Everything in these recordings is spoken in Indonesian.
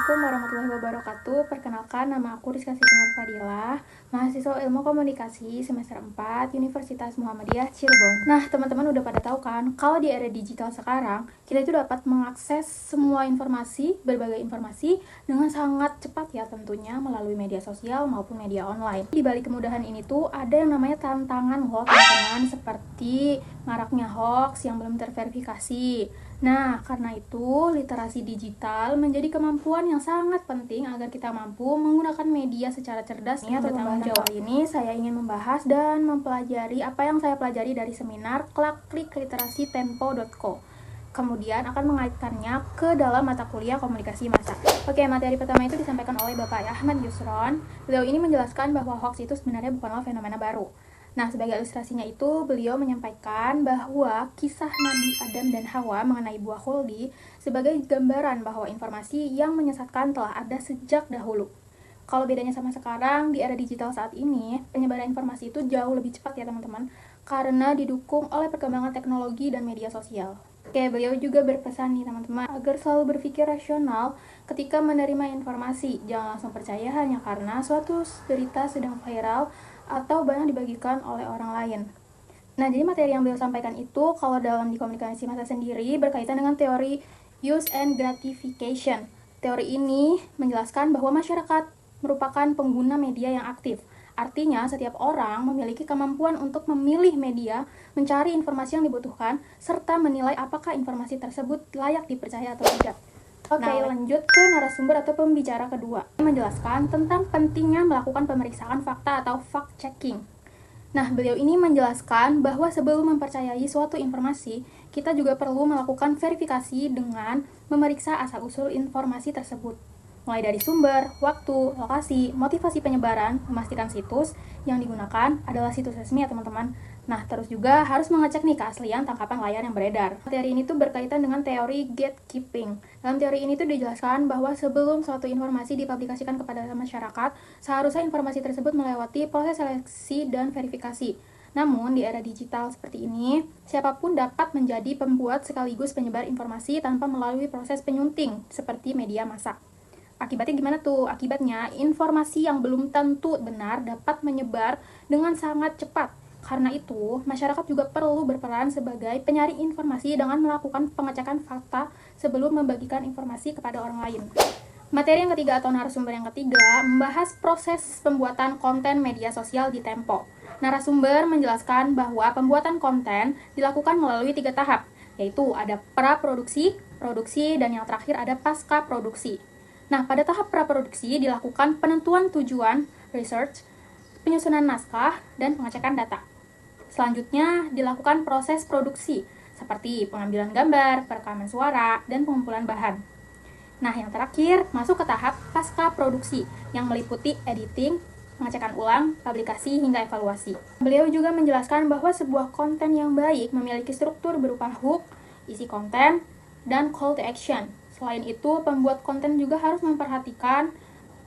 Assalamualaikum warahmatullahi wabarakatuh. Perkenalkan, nama aku Rizka Siti Nur Fadilah, mahasiswa Ilmu Komunikasi semester 4 Universitas Muhammadiyah Cirebon. Nah, teman-teman udah pada tahu kan, kalau di era digital sekarang, kita itu dapat mengakses semua informasi, berbagai informasi dengan sangat cepat ya tentunya melalui media sosial maupun media online. Di balik kemudahan ini tuh ada yang namanya tantangan loh teman-teman, seperti maraknya hoax yang belum terverifikasi. Nah, karena itu, literasi digital menjadi kemampuan yang sangat penting agar kita mampu menggunakan media secara cerdas. Atau tanggung jawab ini, saya ingin membahas dan mempelajari apa yang saya pelajari dari seminar Klik Literasi Tempo.co. Kemudian akan mengaitkannya ke dalam mata kuliah komunikasi massa. Oke, materi pertama itu disampaikan oleh Bapak Ahmad Yusron. Beliau ini menjelaskan bahwa hoax itu sebenarnya bukanlah fenomena baru. Nah, sebagai ilustrasinya itu, beliau menyampaikan bahwa kisah Nabi Adam dan Hawa mengenai buah khuldi sebagai gambaran bahwa informasi yang menyesatkan telah ada sejak dahulu. Kalau bedanya sama sekarang, di era digital saat ini, penyebaran informasi itu jauh lebih cepat ya teman-teman, karena didukung oleh perkembangan teknologi dan media sosial. Oke, beliau juga berpesan nih teman-teman, agar selalu berpikir rasional ketika menerima informasi. Jangan langsung percaya hanya karena suatu berita sedang viral atau banyak dibagikan oleh orang lain. Nah, jadi materi yang beliau sampaikan itu, kalau dalam di komunikasi massa sendiri, berkaitan dengan teori use and gratification. Teori ini menjelaskan bahwa masyarakat merupakan pengguna media yang aktif. Artinya, setiap orang memiliki kemampuan untuk memilih media, mencari informasi yang dibutuhkan, serta menilai apakah informasi tersebut layak dipercaya atau tidak. Oke, lanjut ke narasumber atau pembicara kedua. Menjelaskan tentang pentingnya melakukan pemeriksaan fakta atau fact-checking. Nah, beliau ini menjelaskan bahwa sebelum mempercayai suatu informasi, kita juga perlu melakukan verifikasi dengan memeriksa asal-usul informasi tersebut. Mulai dari sumber, waktu, lokasi, motivasi penyebaran, memastikan situs yang digunakan adalah situs resmi ya teman-teman. Nah, terus juga harus mengecek nih keaslian tangkapan layar yang beredar. Materi ini tuh berkaitan dengan teori gatekeeping. Dalam teori ini tuh dijelaskan bahwa sebelum suatu informasi dipublikasikan kepada masyarakat, seharusnya informasi tersebut melewati proses seleksi dan verifikasi. Namun, di era digital seperti ini, siapapun dapat menjadi pembuat sekaligus penyebar informasi tanpa melalui proses penyunting, seperti media massa. Akibatnya gimana tuh? Akibatnya, informasi yang belum tentu benar dapat menyebar dengan sangat cepat. Karena itu, masyarakat juga perlu berperan sebagai penyaring informasi dengan melakukan pengecekan fakta sebelum membagikan informasi kepada orang lain. Materi yang ketiga atau narasumber yang ketiga membahas proses pembuatan konten media sosial di Tempo. Narasumber menjelaskan bahwa pembuatan konten dilakukan melalui 3 tahap, yaitu ada pra-produksi, produksi, dan yang terakhir ada pasca-produksi. Nah, pada tahap pra-produksi dilakukan penentuan tujuan, research, penyusunan naskah, dan pengecekan data. Selanjutnya, dilakukan proses produksi, seperti pengambilan gambar, perekaman suara, dan pengumpulan bahan. Nah, yang terakhir, masuk ke tahap pasca produksi, yang meliputi editing, pengecekan ulang, publikasi, hingga evaluasi. Beliau juga menjelaskan bahwa sebuah konten yang baik memiliki struktur berupa hook, isi konten, dan call to action. Selain itu, pembuat konten juga harus memperhatikan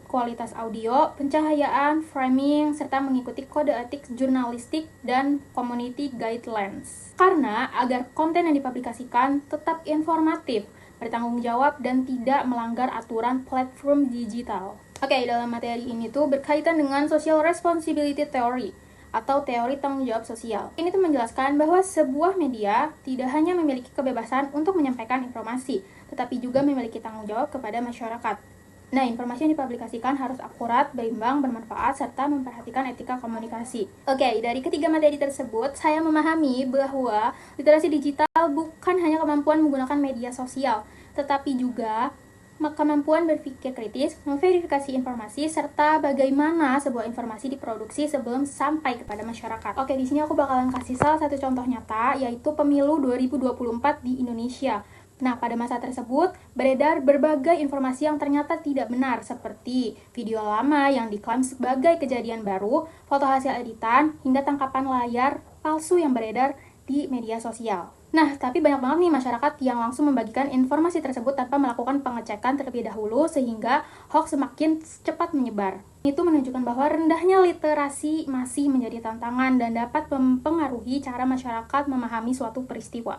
kualitas audio, pencahayaan, framing, serta mengikuti kode etik jurnalistik dan community guidelines. Karena agar konten yang dipublikasikan tetap informatif, bertanggung jawab, dan tidak melanggar aturan platform digital. Oke, dalam materi ini tuh berkaitan dengan social responsibility theory atau teori tanggung jawab sosial. Ini tuh menjelaskan bahwa sebuah media tidak hanya memiliki kebebasan untuk menyampaikan informasi, tetapi juga memiliki tanggung jawab kepada masyarakat. Nah, informasi yang dipublikasikan harus akurat, berimbang, bermanfaat, serta memperhatikan etika komunikasi. Oke, dari ketiga materi tersebut, saya memahami bahwa literasi digital bukan hanya kemampuan menggunakan media sosial, tetapi juga kemampuan berpikir kritis, memverifikasi informasi, serta bagaimana sebuah informasi diproduksi sebelum sampai kepada masyarakat. Oke, di sini aku bakalan kasih salah satu contoh nyata, yaitu pemilu 2024 di Indonesia. Nah, pada masa tersebut, beredar berbagai informasi yang ternyata tidak benar, seperti video lama yang diklaim sebagai kejadian baru, foto hasil editan, hingga tangkapan layar palsu yang beredar di media sosial. Nah, tapi banyak banget nih masyarakat yang langsung membagikan informasi tersebut tanpa melakukan pengecekan terlebih dahulu, sehingga hoax semakin cepat menyebar. Itu menunjukkan bahwa rendahnya literasi masih menjadi tantangan dan dapat mempengaruhi cara masyarakat memahami suatu peristiwa.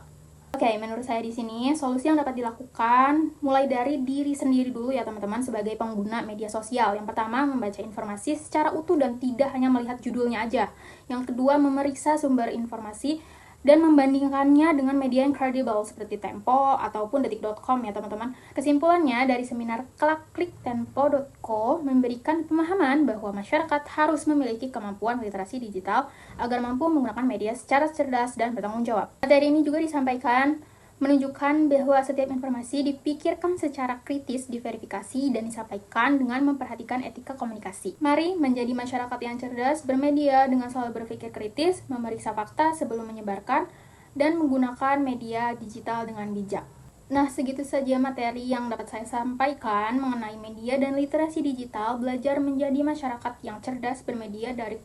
Oke, menurut saya di sini solusi yang dapat dilakukan mulai dari diri sendiri dulu ya teman-teman sebagai pengguna media sosial. Yang pertama, membaca informasi secara utuh dan tidak hanya melihat judulnya aja. Yang kedua, memeriksa sumber informasi dan membandingkannya dengan media yang kredibel seperti Tempo ataupun detik.com ya teman-teman. Kesimpulannya dari seminar kliktempo.co memberikan pemahaman bahwa masyarakat harus memiliki kemampuan literasi digital agar mampu menggunakan media secara cerdas dan bertanggung jawab. Materi ini juga disampaikan menunjukkan bahwa setiap informasi dipikirkan secara kritis, diverifikasi, dan disampaikan dengan memperhatikan etika komunikasi. Mari menjadi masyarakat yang cerdas, bermedia dengan selalu berpikir kritis, memeriksa fakta sebelum menyebarkan, dan menggunakan media digital dengan bijak. Nah, segitu saja materi yang dapat saya sampaikan mengenai media dan literasi digital, belajar menjadi masyarakat yang cerdas bermedia dari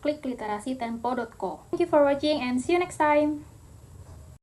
klik literasi tempo.co. Thank you for watching and see you next time!